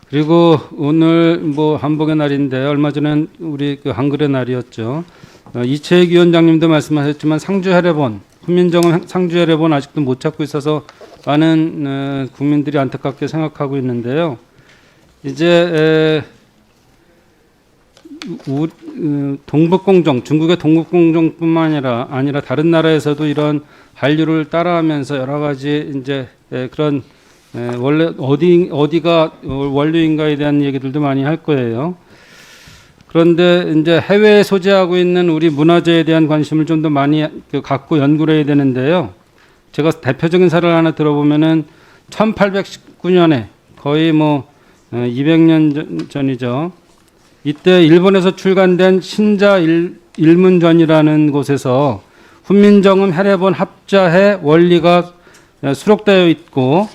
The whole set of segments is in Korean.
그리고 오늘 뭐 한복의 날인데 얼마 전에 우리 그 한글의 날이었죠. 이채익 위원장님도 말씀하셨지만 상주 해례본, 훈민정음 상주 해례본 아직도 못 찾고 있어서 많은 국민들이 안타깝게 생각하고 있는데요. 이제 동북공정, 중국의 동북공정뿐만 아니라 다른 나라에서도 이런 한류를 따라하면서 여러 가지 이제 그런 원래 어디가 원류인가에 대한 얘기들도 많이 할 거예요. 그런데 이제 해외에 소재하고 있는 우리 문화재에 대한 관심을 좀 더 많이 갖고 연구를 해야 되는데요. 제가 대표적인 사례를 하나 들어보면은 1819년에 거의 뭐 200년 전이죠. 이때 일본에서 출간된 신자 일문전이라는 곳에서 훈민정음 해례본 합자해 원리가 수록되어 있고,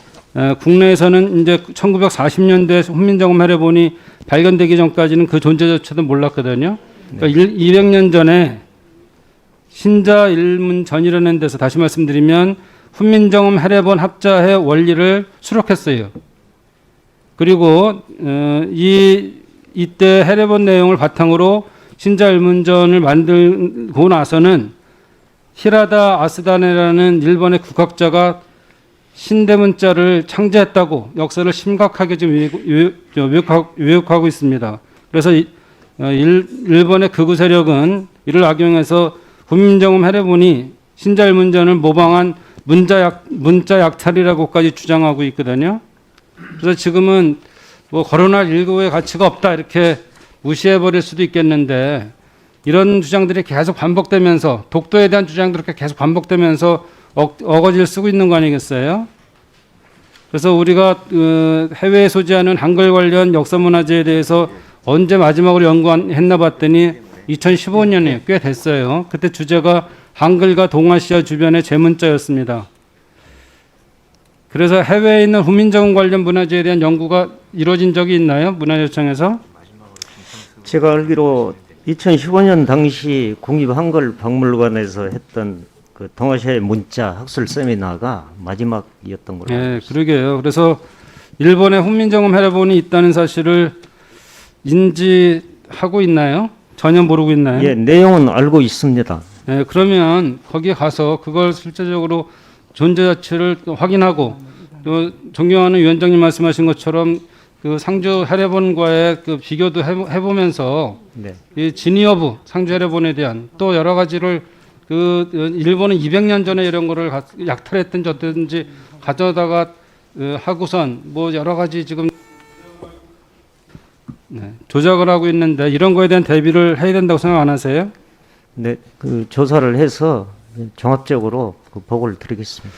국내에서는 이제 1940년대 훈민정음 해례본이 발견되기 전까지는 그 존재조차도 몰랐거든요. 그러니까 200년 전에 신자 일문전이라는 데서 다시 말씀드리면 훈민정음 해례본 합자해 원리를 수록했어요. 그리고 이때 해례본 내용을 바탕으로 신자 일문전을 만들고 나서는 히라다 아스다네라는 일본의 국학자가 신대문자를 창제했다고 역사를 심각하게 지금 왜곡하고 있습니다. 그래서 일본의 극우 세력은 이를 악용해서 훈민정음 해례본이 신자 일문전을 모방한 문자 약탈이라고까지 주장하고 있거든요. 그래서 지금은 뭐 코로나19의 가치가 없다 이렇게 무시해버릴 수도 있겠는데, 이런 주장들이 계속 반복되면서 독도에 대한 주장들이 계속 반복되면서 어거지를 쓰고 있는 거 아니겠어요? 그래서 우리가 해외에 소재하는 한글 관련 역사문화재에 대해서 언제 마지막으로 연구했나 봤더니 2015년에 꽤 됐어요. 그때 주제가 한글과 동아시아 주변의 제문자였습니다. 그래서 해외에 있는 훈민정음 관련 문화재에 대한 연구가 이루어진 적이 있나요? 문화재청에서? 제가 알기로 2015년 당시 국립한글박물관에서 했던 그 동아시아의 문자 학술 세미나가 마지막이었던 걸로 알고 있습니다. 그러게요. 그래서 일본의 훈민정음 해례본이 있다는 사실을 인지하고 있나요? 전혀 모르고 있나요? 예, 내용은 알고 있습니다. 그러면 거기 가서 그걸 실제적으로 존재 자체를 확인하고, 또 존경하는 위원장님 말씀하신 것처럼 그 상주 해례본과의 그 비교도 해보면서 네. 이 진위 여부, 상주 해례본에 대한 또 여러 가지를 그 일본은 200년 전에 이런 거를 약탈했든지 어쨌든지 가져다가 하고선 뭐 여러 가지 지금 조작을 하고 있는데, 이런 거에 대한 대비를 해야 된다고 생각 안 하세요? 네, 그 조사를 해서 종합적으로 그 보고를 드리겠습니다.